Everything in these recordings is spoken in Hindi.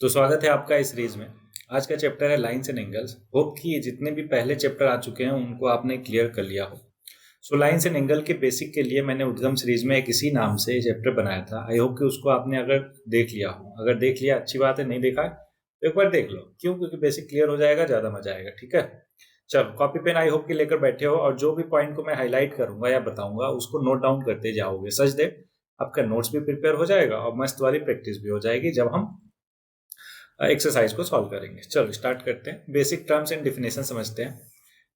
तो स्वागत है आपका इस सीरीज में। आज का चैप्टर है लाइन्स एंड एंगल्स। होप कि जितने भी पहले चैप्टर आ चुके हैं उनको आपने क्लियर कर लिया हो। सो लाइन्स एंड एंगल के बेसिक के लिए मैंने उद्गम सीरीज में एक इसी नाम से चैप्टर बनाया था। आई होप कि उसको आपने अगर देख लिया हो। अगर देख लिया अच्छी बात है, नहीं देखा है तो एक बार देख लो। क्यों? क्योंकि बेसिक क्लियर हो जाएगा, ज़्यादा मजा आएगा। ठीक है, चलो कॉपी पेन आई होप कि लेकर बैठे हो और जो भी पॉइंट को मैं हाईलाइट करूंगा या बताऊंगा उसको नोट डाउन करते जाओगे। सच दे आपका नोट्स भी प्रिपेयर हो जाएगा और मस्त वाली प्रैक्टिस भी हो जाएगी जब हम एक्सरसाइज को सॉल्व करेंगे। चलो स्टार्ट करते हैं। बेसिक टर्म्स एंड डिफिनेशन समझते हैं।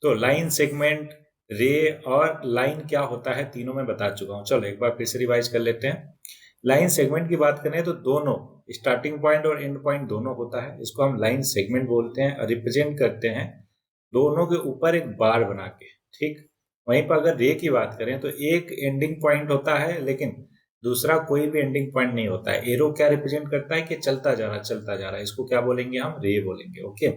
तो लाइन, सेगमेंट, रे और लाइन क्या होता है तीनों में बता चुका हूं। चलो एक बार फिर से रिवाइज कर लेते हैं। लाइन सेगमेंट की बात करें तो दोनों स्टार्टिंग पॉइंट और एंड पॉइंट दोनों होता है, इसको हम लाइन सेगमेंट बोलते हैं। रिप्रेजेंट करते हैं दोनों के ऊपर एक बार बना के। ठीक, वहीं पर अगर रे की बात करें तो एक एंडिंग पॉइंट होता है लेकिन दूसरा कोई भी एंडिंग पॉइंट नहीं होता है। एरो क्या रिप्रेजेंट करता है कि चलता जा रहा चलता जा रहा है, इसको क्या बोलेंगे हम? रे बोलेंगे। ओके,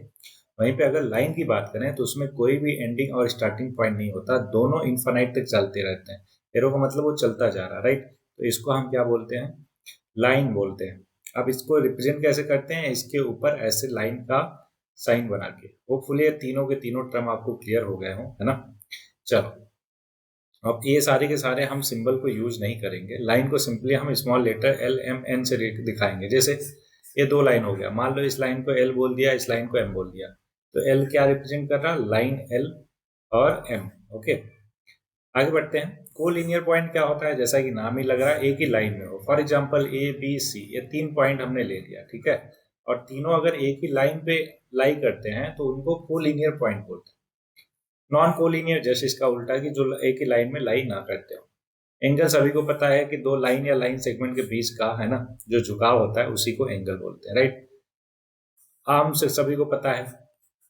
वहीं पे अगर लाइन की बात करें तो उसमें कोई भी एंडिंग और स्टार्टिंग पॉइंट नहीं होता, दोनों इनफाइनाइट तक चलते रहते हैं। एरो का मतलब वो चलता जा रहा है, राइट? तो इसको हम क्या बोलते हैं? लाइन बोलते हैं। अब इसको रिप्रेजेंट कैसे करते हैं? इसके ऊपर ऐसे लाइन का साइन बना के। होपफुली ये तीनों के तीनों टर्म आपको क्लियर हो गए हो, है ना? चलो अब ये सारे के सारे हम सिंबल को यूज नहीं करेंगे। लाइन को सिंपली हम small letter L M N से दिखाएंगे। जैसे ये दो लाइन हो गया, मान लो इस लाइन को एल बोल दिया, इस लाइन को एम बोल दिया, तो एल क्या रिप्रेजेंट कर रहा? लाइन एल और एम। ओके, आगे बढ़ते हैं। कोलिनियर पॉइंट क्या होता है? जैसा कि नाम ही लग रहा है, एक ही लाइन में हो। For example A B C, ये तीन पॉइंट हमने ले लिया, ठीक है, और तीनों अगर एक ही लाइन पे लाई करते हैं तो उनको कोलिनियर पॉइंट बोलते हैं। नॉन कोलिनियर जैसे इसका उल्टा, कि जो एक ही लाइन में लाई ना करते हो। एंगल सभी को पता है कि दो लाइन या लाइन सेगमेंट के बीच का, है ना, जो झुकाव होता है उसी को एंगल बोलते हैं, राइट? आर्म से सभी को पता है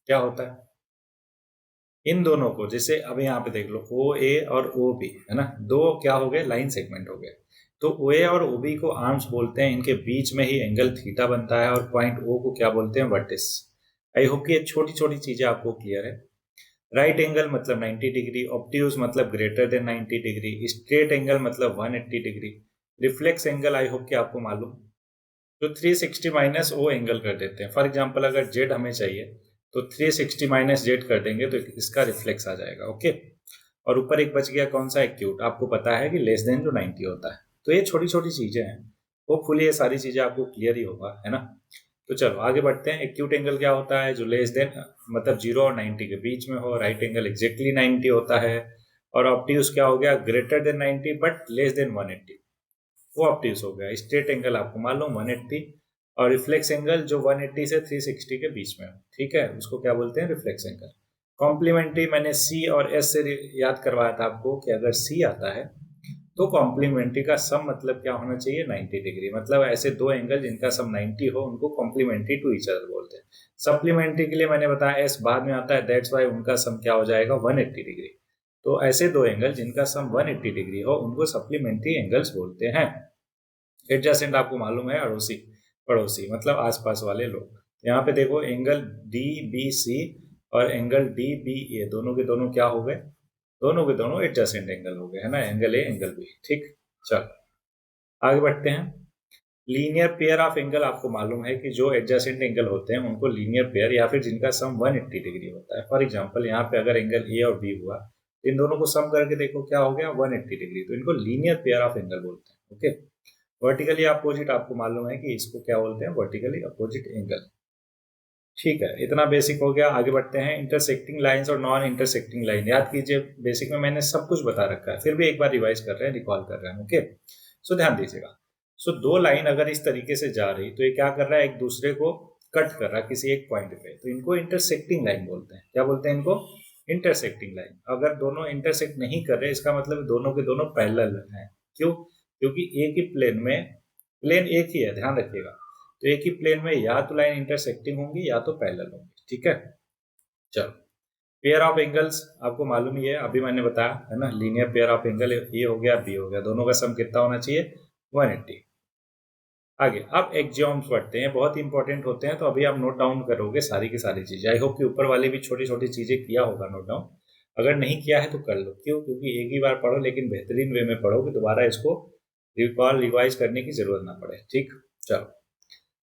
क्या होता है। इन दोनों को, जैसे अब यहाँ पे देख लो, ओ ए और ओ बी, है ना, दो क्या हो गए? लाइन सेगमेंट हो गए। तो ओ ए और ओ बी को आर्म्स बोलते हैं, इनके बीच में ही एंगल थीटा बनता है। और पॉइंट ओ को क्या बोलते हैं? वर्टिस। आई होप कि ये छोटी छोटी चीजें आपको क्लियर है। राइट एंगल मतलब 90 डिग्री, ऑब्ट्यूज मतलब greater than 90 degree, straight angle मतलब 180 डिग्री, रिफ्लेक्स एंगल आई होप कि आपको मालूम, तो 360 माइनस ओ एंगल कर देते हैं। फॉर एग्जांपल अगर जेड हमें चाहिए तो 360 माइनस जेड कर देंगे तो इसका रिफ्लेक्स आ जाएगा। ओके, और ऊपर एक बच गया, कौन सा? एक्यूट। आपको पता है कि लेस देन जो 90 होता है। तो ये छोटी छोटी चीजें हैं। होपफुली ये सारी चीजें आपको क्लियर ही होगा, है ना? तो चलो आगे बढ़ते हैं। एक्यूट एंगल क्या होता है? जो लेस देन मतलब 0 और 90 के बीच में हो। राइट एंगल एग्जैक्टली 90 होता है। और ऑब्ट्यूज क्या हो गया? Greater than 90 but less than 180, वो ऑब्ट्यूज हो गया। स्ट्रेट एंगल आपको मालूम 180, और रिफ्लेक्स एंगल जो 180 से 360 के बीच में हो, ठीक है, उसको क्या बोलते हैं? Reflex angle. कॉम्प्लीमेंट्री मैंने सी और एस से याद करवाया था आपको कि अगर सी आता है तो कॉम्प्लीमेंट्री का सम मतलब क्या होना चाहिए? 90 डिग्री। मतलब ऐसे दो एंगल जिनका सम 90 हो उनको कॉम्प्लीमेंट्री टू ईच अदर बोलते हैं। सप्लीमेंट्री के लिए मैंने बताया एस बाद में आता है, दैट्स वाई उनका सम क्या हो जाएगा? 180 डिग्री। तो ऐसे दो एंगल जिनका सम 180 डिग्री हो उनको सप्लीमेंट्री एंगल्स बोलते हैं। एडजेसेंट आपको मालूम है, अड़ोसी, पड़ोसी मतलब आसपास वाले लोग। यहाँ पे देखो एंगल डी बी सी और एंगल डी बी ए, दोनों के दोनों क्या हो गए? दोनों के दोनों एडजेसेंट एंगल हो गए, है ना? Angle A angle B. ठीक, चलो आगे बढ़ते हैं। लीनियर पेयर ऑफ एंगल आपको मालूम है कि जो एडजेसेंट एंगल होते हैं उनको लीनियर पेयर या फिर जिनका सम 180 डिग्री होता है। फॉर एग्जांपल यहाँ पे अगर एंगल ए और बी हुआ, इन दोनों को सम करके देखो क्या हो गया? 180 डिग्री। तो इनको लीनियर पेयर ऑफ एंगल बोलते हैं। ओके, वर्टिकली अपोजिट आपको मालूम है कि इसको क्या बोलते हैं? Vertically opposite angle. ठीक है, इतना बेसिक हो गया। आगे बढ़ते हैं। इंटरसेक्टिंग लाइंस और नॉन इंटरसेक्टिंग लाइन याद कीजिए। बेसिक में मैंने सब कुछ बता रखा है, फिर भी एक बार रिवाइज कर रहे हैं, रिकॉल कर रहे हैं। ओके, सो ध्यान दीजिएगा। सो दो लाइन अगर इस तरीके से जा रही तो ये क्या कर रहा है? एक दूसरे को कट कर रहा है किसी एक पॉइंट पे, तो इनको इंटरसेक्टिंग लाइन बोलते हैं। क्या बोलते हैं इनको? Intersecting line. अगर दोनों इंटरसेक्ट नहीं कर रहे इसका मतलब दोनों के दोनों पैरेलल हैं। क्यों? क्योंकि एक ही प्लेन में, प्लेन एक ही है, ध्यान रखिएगा, तो एक ही प्लेन में या तो लाइन इंटरसेक्टिंग होंगी या तो पैरेलल होंगी। ठीक है, चलो पेयर ऑफ एंगल्स आपको मालूम ही है, अभी मैंने बताया है ना। Linear pair of angle A हो गया, बी हो गया, दोनों का सम कितना होना चाहिए? 180। आगे अब एक्जियोम्स पढ़ते हैं, बहुत इंपॉर्टेंट होते हैं, तो अभी आप नोट डाउन करोगे सारी की सारी चीजें। आई होप कि ऊपर वाले भी छोटी छोटी चीजें किया होगा नोट डाउन। अगर नहीं किया है तो कर लो। क्यों? क्योंकि एक ही बार पढ़ो लेकिन बेहतरीन वे में पढ़ो कि दोबारा इसको रिकॉल रिवाइज करने की जरूरत ना पड़े। ठीक, चलो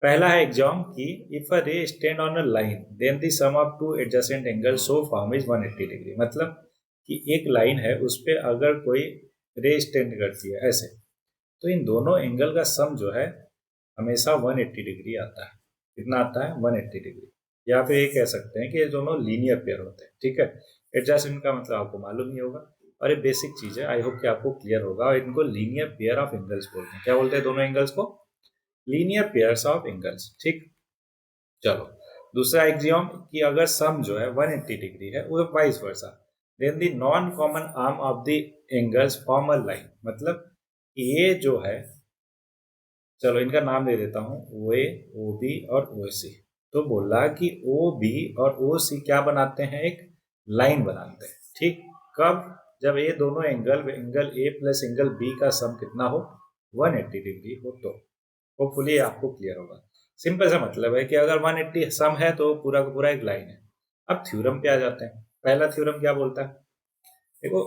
पहला है एग्जाम कि if a ray stand on a line then the sum of two adjacent angles so form is 180 degree. मतलब कि एक लाइन है, उस पर अगर कोई रे स्टैंड करती है ऐसे, तो इन दोनों एंगल का सम जो है हमेशा 180 डिग्री आता है। कितना आता है? 180 डिग्री। या फिर ये कह सकते हैं कि ये दोनों लीनियर पेयर होते हैं। ठीक है, एडजेसेंट का मतलब आपको मालूम ही होगा, और ये बेसिक चीज है, आई होप कि आपको क्लियर होगा। और इनको लीनियर पेयर ऑफ एंगल्स बोलते हैं। क्या बोलते हैं दोनों एंगल्स को? Linear pairs of angles. ठीक, चलो दूसरा एक्सियोम कि अगर सम जो है 180 डिग्री है वो vice versa, then the non common arm of the angles form a line. मतलब ये जो है, चलो इनका नाम दे देता हूं, ओ ए, ओ बी और ओ सी। तो बोला कि ओ बी और ओ सी क्या बनाते हैं? एक लाइन बनाते हैं। ठीक, कब? जब ये दोनों angle, angle A plus angle B का सम कितना हो? 180 डिग्री हो। तो होपफुली आपको क्लियर होगा। सिंपल सा मतलब है कि अगर 180 सम है तो पूरा का पूरा एक लाइन है। अब थ्योरम पे आ जाते हैं। पहला थ्योरम क्या बोलता है? देखो,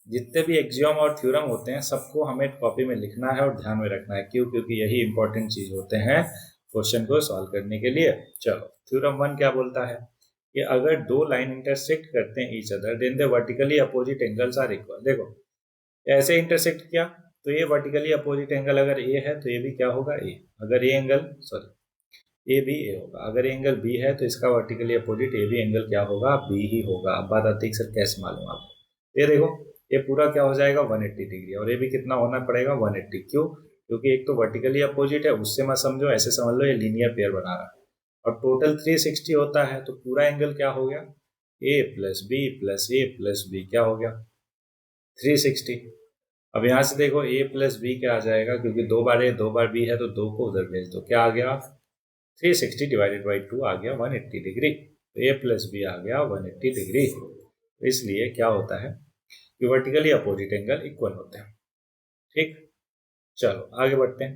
जितने भी एक्सियोम और थ्योरम होते हैं सबको हमें कॉपी में लिखना है और ध्यान में रखना है। क्यों? क्योंकि यही इंपॉर्टेंट चीज होते हैं क्वेश्चन को सॉल्व करने के लिए। चलो, थ्योरम 1 क्या बोलता है कि अगर दो लाइन इंटरसेक्ट करते हैं each other then the vertically opposite angles are equal. देखो, ऐसे इंटरसेक्ट किया तो ये वर्टिकली अपोजिट एंगल अगर ए है तो ये भी क्या होगा? ए। अगर ये एंगल, सॉरी, ए भी ए होगा। अगर ये एंगल बी है तो इसका वर्टिकली अपोजिट ए भी एंगल क्या होगा? बी ही होगा। अब बात आती है सर कैसे मालूम आपको? ये देखो, ये पूरा क्या हो जाएगा? 180 डिग्री। और ये भी कितना होना पड़ेगा? 180। क्यों? क्योंकि एक तो वर्टिकली अपोजिट है, उससे मत समझो, ऐसे समझ लो ये लीनियर पेयर बना रहा है। और टोटल 360 होता है तो पूरा एंगल क्या हो गया? ए प्लस बी प्लस ए प्लस बी क्या हो गया? 360। अब यहां से देखो a प्लस बी क्या आ जाएगा? क्योंकि दो बार a दो बार b है तो दो को उधर भेज दो। क्या आ गया? 360 डिवाइडेड बाई 2 आ गया 180 डिग्री। तो a प्लस बी आ गया 180 डिग्री। तो इसलिए क्या होता है कि वर्टिकली अपोजिट एंगल इक्वल होते हैं। ठीक, चलो आगे बढ़ते हैं।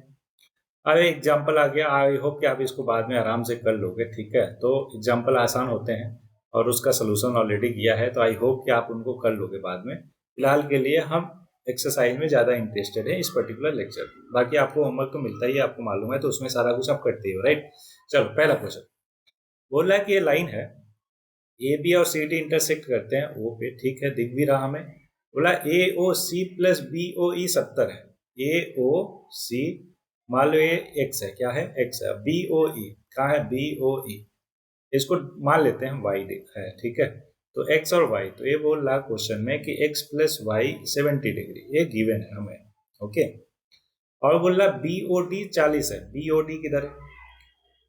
अब एग्जाम्पल आ गया। आई होप कि आप इसको बाद में आराम से कर लोगे। ठीक है, तो एग्जाम्पल आसान होते हैं और उसका सोल्यूशन ऑलरेडी किया है, तो आई होप कि आप उनको कर लोगे बाद में। फिलहाल के लिए हम एक्सरसाइज में ज़्यादा इंटरेस्टेड है इस पर्टिकुलर लेक्चर। बाकी आपको होमवर्क तो मिलता ही है, आपको मालूम है, तो उसमें सारा कुछ आप करते हो, राइट। चलो पहला क्वेश्चन बोल रहा है कि ये लाइन है ए बी और सी डी इंटरसेक्ट करते हैं ओ पे। ठीक है, दिख भी रहा हमें। बोला ए ओ सी प्लस बी ओ ई 70 है। ए ओ सी, मान लो ये एक्स है। क्या है? एक्स है। बी ओ ई कहाँ है? बी ओ ई, इसको मान लेते हैं वाई है। ठीक है, तो एक्स और वाई, तो ये बोल रहा क्वेश्चन में कि एक्स प्लस वाई 70 डिग्री, ये गिवन है हमें। ओके, और बोल रहा बी ओ डी 40 है। बी ओ डी किधर है?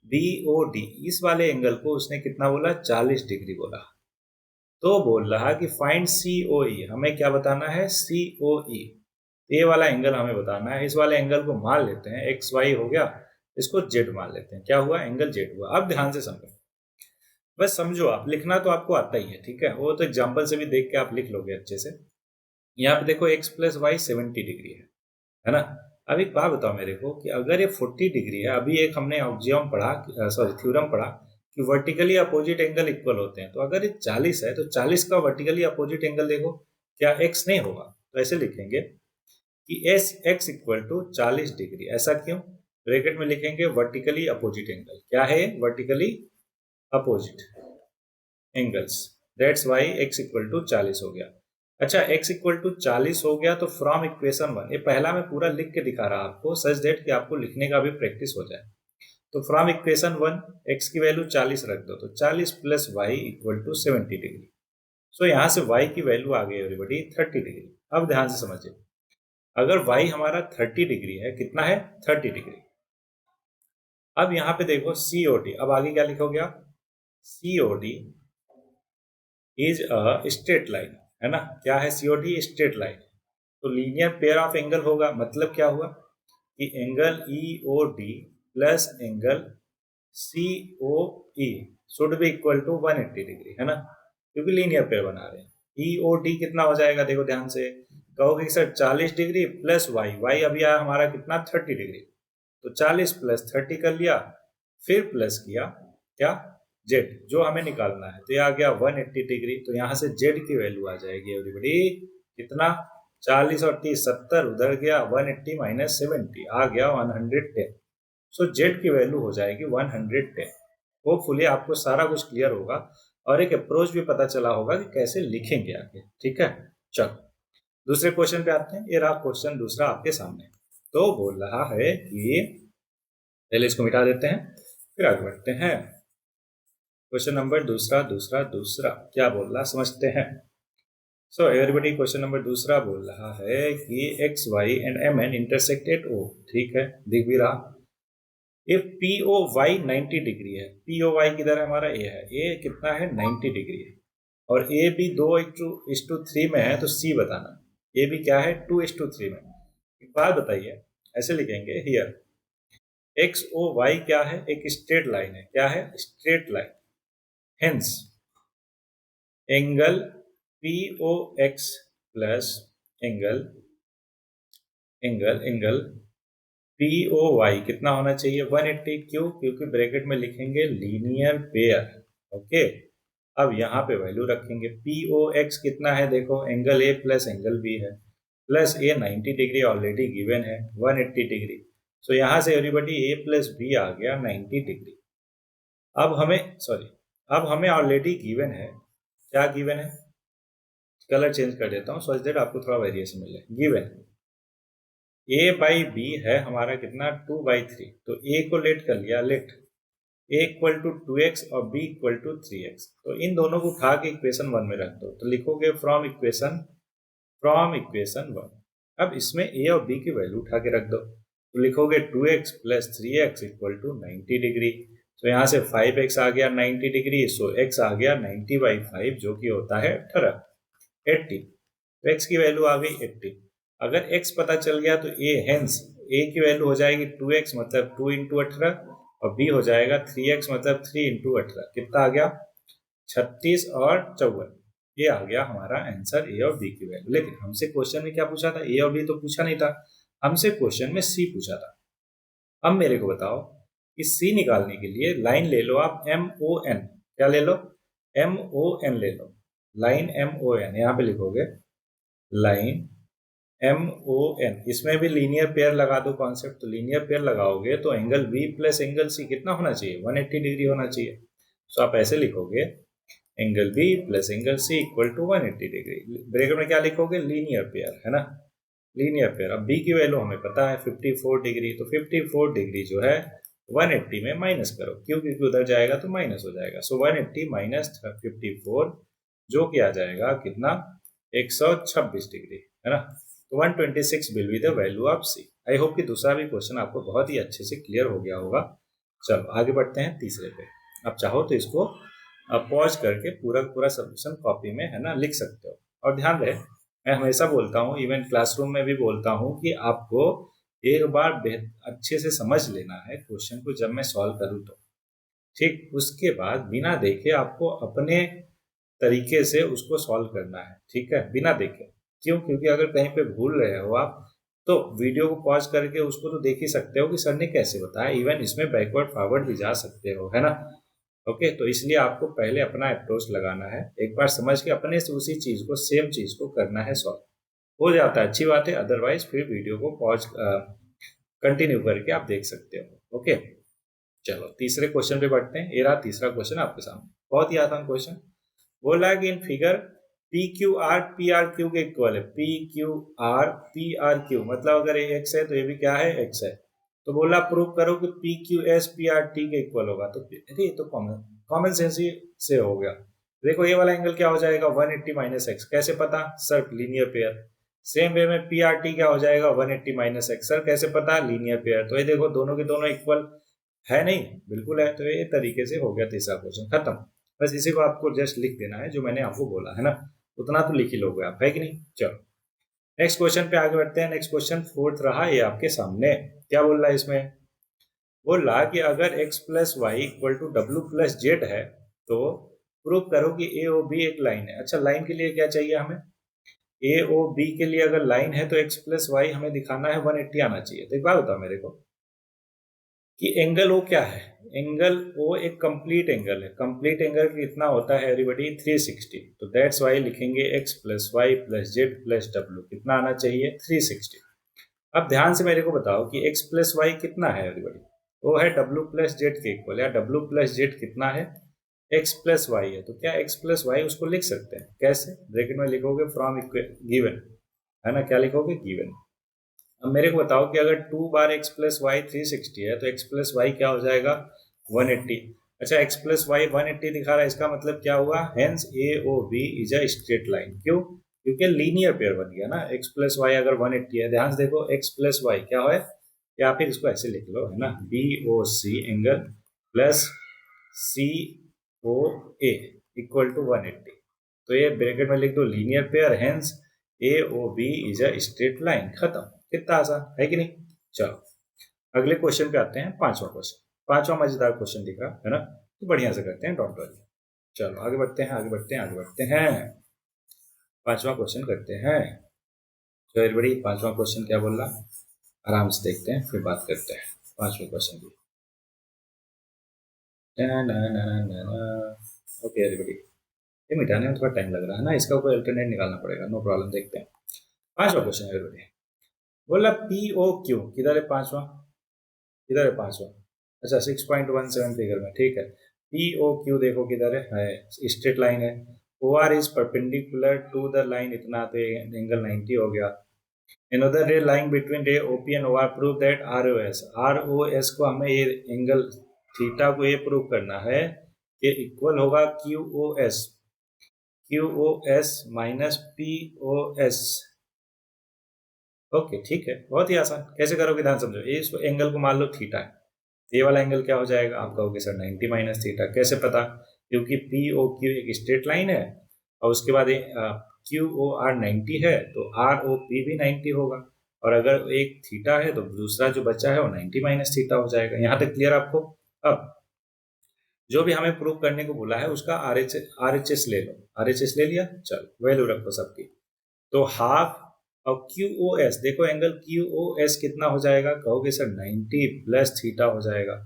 बी ओ डी, इस वाले एंगल को उसने कितना बोला? 40 डिग्री बोला। तो बोल रहा कि फाइंड सी ओ ई, हमें क्या बताना है? सी ओ ई। ये वाला एंगल हमें बताना है। इस वाले एंगल को मान लेते हैं एक्स वाई हो गया, इसको जेड मान लेते हैं। क्या हुआ? एंगल जेड हुआ। अब ध्यान से समझो, बस समझो, आप लिखना तो आपको आता ही है। ठीक है, वो तो एग्जाम्पल से भी देख के आप लिख लोगे अच्छे से। यहाँ पे देखो एक्स प्लस वाई 70 डिग्री है ना। अब एक बात बताओ मेरे को कि अगर ये 40 डिग्री है, अभी एक हमने ऑक्सियम पढ़ा, सॉरी थ्योरम पढ़ा कि वर्टिकली अपोजिट एंगल इक्वल होते हैं। तो अगर ये 40 है तो 40 का वर्टिकली अपोजिट एंगल देखो, क्या एक्स नहीं होगा? तो ऐसे लिखेंगे कि as x equal to 40 degree. ऐसा क्यों? ब्रैकेट में लिखेंगे वर्टिकली अपोजिट एंगल। क्या है? Vertically opposite angles, that's why x equal to 40 हो गया। अच्छा, x इक्वल टू 40 हो गया तो फ्रॉम इक्वेशन 1, ये पहला मैं पूरा लिख के दिखा रहा आपको सच दैट कि आपको लिखने का भी प्रैक्टिस हो जाए। तो फ्रॉम इक्वेशन 1 x की वैल्यू 40 रख दो, तो 40 plus y equal to 70 degree. So यहां से y की वैल्यू आ गई एवरीबॉडी 30 डिग्री। अब ध्यान से समझिए, अगर y हमारा 30 डिग्री है, कितना है? 30 डिग्री। अब यहाँ पे देखो COD, अब आगे क्या लिखोगे आप? COD is a straight line, है ना। क्या है? COD straight line. तो लीनियर पेयर ऑफ एंगल होगा। मतलब क्या हुआ कि angle EOD plus angle COE should be equal to 180 degree, है ना, क्योंकि लीनियर पेयर बना रहे हैं। EOD कितना हो जाएगा? देखो ध्यान से, कहोगे sir 40 degree plus y, y अभी आया हमारा कितना? 30 डिग्री। तो 40 प्लस 30 कर लिया, फिर प्लस किया क्या? जेड, जो हमें निकालना है। तो ये आ गया 180 डिग्री। तो यहां से जेड की वैल्यू आ जाएगी एवरीबॉडी कितना? 40 और 30 70 उधर गया, 180 माइनस 70 आ गया 110। सो जेड की वैल्यू हो जाएगी 110। होपफुली आपको सारा कुछ क्लियर होगा और एक अप्रोच भी पता चला होगा कि कैसे लिखेंगे आगे। ठीक है, चलो दूसरे क्वेश्चन पे आते हैं। ये रहा क्वेश्चन दूसरा आपके सामने। तो बोल रहा है कि पहले इसको मिटा देते हैं, फिर आगे बढ़ते हैं। क्वेश्चन नंबर दूसरा दूसरा दूसरा क्या बोल रहा समझते हैं। सो एवरीबडी, क्वेश्चन नंबर दूसरा बोल रहा है कि x y and M N intersect at O. ठीक है, दिख भी रहा। If P O Y 90 degree है, पी ओ वाई किधर है हमारा, ए है, ए कितना है 90 डिग्री है, और ए भी 2:3 में है, तो सी बताना। ए भी क्या है 2:3 में। एक बात बताइए, ऐसे लिखेंगे हियर एक्स ओ वाई क्या है, एक स्ट्रेट लाइन है, क्या है straight line. Hence angle P O X plus angle angle angle P O Y कितना होना चाहिए 180। क्यों? क्योंकि ब्रैकेट में लिखेंगे लीनियर पेयर। ओके, अब यहाँ पे वैल्यू रखेंगे। पी ओ एक्स कितना है, देखो angle A plus angle B है, plus A 90 degree already given है 180 डिग्री। सो यहाँ से एवरीबडी ए प्लस बी आ गया 90 डिग्री। अब हमें ऑलरेडी गिवन है, क्या गिवन है, कलर चेंज कर देता हूँ सो दैट आपको थोड़ा वेरिएशन मिले। गिवन ए बाई बी है हमारा कितना 2/3, तो ए को लेट कर लिया, late A equal to 2x और b इक्वल टू 3x। तो इन दोनों को उठा के इक्वेशन 1 में रख दो, तो लिखोगे फ्रॉम इक्वेशन 1। अब इसमें a और b की वैल्यू उठा के रख दो, तो लिखोगे 2x plus 3x equal to 90 degree. तो यहाँ से 5x आ गया 90 डिग्री, सो x आ गया 90/5 जो कि होता है 80। तो x की वैल्यू आ गई 80। अगर x पता चल गया तो हेंस a की वैल्यू हो जाएगी 2x मतलब 2 इंटू 18, और b हो जाएगा 3x मतलब 3 इंटू 18। कितना आ गया 36 और 54। ये आ गया हमारा आंसर ए और बी की वैल्यू। लेकिन हमसे क्वेश्चन में क्या पूछा था, ए और बी तो पूछा नहीं था, हमसे क्वेश्चन में सी पूछा था। अब मेरे को बताओ कि सी निकालने के लिए लाइन ले लो आप एम ओ एन। क्या ले लो, एम ओ एन ले लो, लाइन एम ओ एन। यहाँ पे लिखोगे लाइन एम ओ एन, इसमें भी लीनियर पेयर लगा दो कॉन्सेप्ट। तो लीनियर पेयर लगाओगे तो angle B plus angle C कितना होना चाहिए 180 डिग्री होना चाहिए। तो आप ऐसे लिखोगे angle B plus angle C equal to 180 degree. Bracket में क्या लिखोगे लीनियर पेयर, है ना, लीनियर पेयर। अब बी की वैल्यू हमें पता है 54 डिग्री, तो 54 डिग्री जो है 180 में माइनस करो, क्यों, क्योंकि उधर जाएगा तो माइनस हो जाएगा। सो 180 माइनस 54 जो कि आ जाएगा कितना 126 डिग्री, है ना। तो 126 will be the value of C. I hope कि दूसरा भी क्वेश्चन आपको बहुत ही अच्छे से क्लियर हो गया होगा। चलो आगे बढ़ते हैं तीसरे पे। आप चाहो तो इसको पॉज करके पूरा पूरा सॉल्यूशन कॉपी में, है ना, लिख सकते हो। और ध्यान रहे, मैं हमेशा बोलता हूँ, इवन क्लासरूम में भी बोलता हूँ कि आपको एक बार अच्छे से समझ लेना है क्वेश्चन को जब मैं सॉल्व करूँ तो, ठीक, उसके बाद बिना देखे आपको अपने तरीके से उसको सॉल्व करना है, ठीक है, बिना देखे। क्यों? क्योंकि अगर कहीं पे भूल रहे हो आप तो वीडियो को पॉज करके उसको तो देख ही सकते हो कि सर ने कैसे बताया। इवन इसमें बैकवर्ड फॉरवर्ड भी जा सकते हो, है ना। ओके, तो इसलिए आपको पहले अपना अप्रोच लगाना है, एक बार समझ के अपने से उसी चीज को, सेम चीज को करना है सॉल्व। हो जाता है अच्छी बात है, अदरवाइज फिर वीडियो को पॉज कंटिन्यू करके आप देख सकते हो। ओके, चलो तीसरे क्वेश्चन पे बढ़ते हैं। ये रहा तीसरा क्वेश्चन आपके सामने, बहुत ही आसान क्वेश्चन। बोला है कि in figure P Q R P R Q के इक्वल है। P Q R P R Q मतलब अगर ये एक्स है तो ये भी क्या है एक्स है। तो बोला प्रूव करो कि P Q S P R T के इक्वल होगा। तो ये तो कॉमन सेंस ही से हो गया। देखो ये वाला एंगल क्या हो जाएगा 180 माइनस एक्स, कैसे पता, sir linear pair. Same way में पी आर टी क्या हो जाएगा 180 माइनस एक्स, सर कैसे पता, लीनियर पेयर। तो ये देखो दोनों के दोनों इक्वल है, नहीं बिल्कुल है। तो ये तरीके से हो गया तीसरा क्वेश्चन, खत्म। बस इसी को आपको जस्ट लिख देना है जो मैंने आपको बोला, है ना, उतना तो लिख ही लोगे आप, है कि नहीं। चलो नेक्स्ट क्वेश्चन पे आगे बढ़ते हैं। नेक्स्ट क्वेश्चन फोर्थ रहा ये आपके सामने। क्या बोल रहा है इसमें, बोल रहा कि अगर x plus y equal to W plus Z है तो प्रूव करो कि ए ओ बी एक लाइन है। अच्छा, लाइन के लिए क्या चाहिए हमें, ए ओ बी के लिए अगर लाइन है तो x प्लस वाई हमें दिखाना है 180 आना चाहिए। तो एक बात बताओ मेरे को कि एंगल ओ क्या है, एंगल ओ एक कंप्लीट एंगल है। कंप्लीट एंगल कितना होता है एवरीबॉडी 360। तो दैट्स वाई लिखेंगे x plus y plus Z plus W कितना आना चाहिए 360। अब ध्यान से मेरे को बताओ कि x प्लस वाई कितना है एवरीबॉडी, वो है डब्ल्यू प्लस जेड के इक्वल, या डब्ल्यू प्लस जेड कितना है, एक्स प्लस वाई है, तो क्या एक्स प्लस वाई उसको लिख सकते हैं, कैसे, ब्रैकेट में लिखोगे फ्रॉम गिवन, है ना, क्या लिखोगे, गिवन। अब मेरे को बताओ कि अगर 2 बार एक्स प्लस वाई 360 है तो एक्स प्लस वाई क्या हो जाएगा, 180। अच्छा, एक्स प्लस वाई 180 दिखा रहा है, इसका मतलब क्या हुआ, hence A O B is a straight line. क्यों, क्योंकि लीनियर पेयर बन गया ना, एक्स प्लस वाई अगर 180 है, ध्यान से देखो, एक्स प्लस वाई क्या है, या फिर इसको ऐसे लिख लो, है ना, B O C angle plus C O A equal to 180। तो ये ब्रैकेट में लिख दो linear pair, hence A O B is a straight line, खत्म। कितना आसान है कि नहीं। चलो अगले क्वेश्चन पे आते हैं, पांचवा क्वेश्चन, पांचवा मजेदार क्वेश्चन दिख रहा है ना, तो बढ़िया से करते हैं, डोंट वरी। चलो आगे बढ़ते हैं, आगे बढ़ते हैं, आगे बढ़ते हैं, पांचवा क्वेश्चन करते हैं। तो बड़ी पांचवा क्वेश्चन क्या बोल रहा, आराम से देखते हैं फिर बात करते हैं पांचवें क्वेश्चन की। ओके एवरीबॉडी, ये मिटाने में थोड़ा टाइम लग रहा है ना, इसका कोई अल्टरनेट निकालना पड़ेगा, नो प्रॉब्लम, देखते हैं। पांचवा क्वेश्चन एवरीबॉडी, बोला पी ओ क्यू, किधर है पांचवा, किधर है पांचवा, अच्छा 6.17 फिगर में, ठीक है। पी ओ क्यू देखो किधर है स्ट्रेट लाइन है, O R is perpendicular to the line, इतना तो एंगल 90 हो गया। Another ray lying between ray OP and OR prove that ROS को हमें ये एंगल थीटा को ये प्रूव करना है कि इक्वल होगा QOS माइनस POS। ओके ठीक है, बहुत ही आसान, कैसे करोगे ध्यान समझो, ये इस एंगल को मान लो थीटा है, ये वाला एंगल क्या हो जाएगा, आप कहोगे सर 90 माइनस थीटा, कैसे पता, क्योंकि POQ एक स्ट्रेट लाइन है और उसके बाद QOR 90 है तो ROP भी 90 होगा, और अगर एक थीटा है तो दूसरा जो बचा है वो 90 माइनस थीटा हो जाएगा। यहाँ तक क्लियर आपको। अब जो भी हमें प्रूव करने को बोला है उसका RHS ले लो, RHS ले लिया, चलो वैल्यू रखो सबकी, तो हाफ और QOS देखो, एंगल QOS कितना हो जाएगा, कहोगे सर 90 प्लस थीटा हो जाएगा,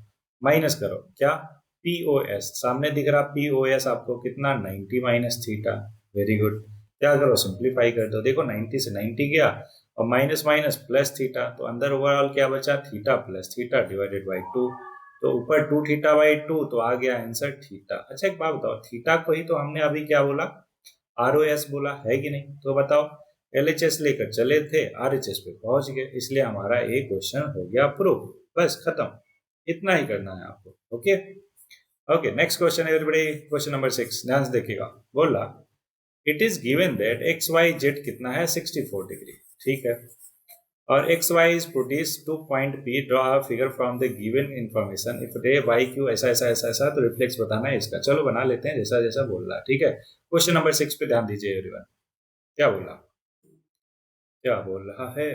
माइनस करो क्या, POS सामने दिख रहा, POS आपको कितना 90 माइनस थीटा, वेरी गुड, क्या करो सिंप्लीफाई कर दो, देखो 90 से 90 गया और माइनस माइनस प्लस थीटा, तो अंदर ओवरऑल क्या बचा, theta plus theta divided by 2, तो ऊपर 2 थीटा बाई 2, तो आ गया आंसर थीटा। अच्छा एक बात बताओ, थीटा को ही तो हमने अभी क्या बोला, ROS बोला है कि नहीं, तो बताओ, LHS लेकर चले थे, RHS पे पहुंच गए, इसलिए हमारा एक क्वेश्चन हो गया प्रूव, बस खत्म, इतना ही करना है आपको। Okay okay, next question everybody, question number 6, ध्यान से देखिएगा, बोला it is given that X Y Z कितना है 64 डिग्री, ठीक है, और X Y is produce to point P, draw a figure from the given information, if ray Y Q ऐसा ऐसा ऐसा ऐसा, तो रिफ्लेक्स बताना है इसका, चलो बना लेते हैं जैसा जैसा बोल रहा है, ठीक है। क्वेश्चन नंबर 6 पे ध्यान दीजिए एवरीवन, क्या बोल रहा, क्या बोल रहा है,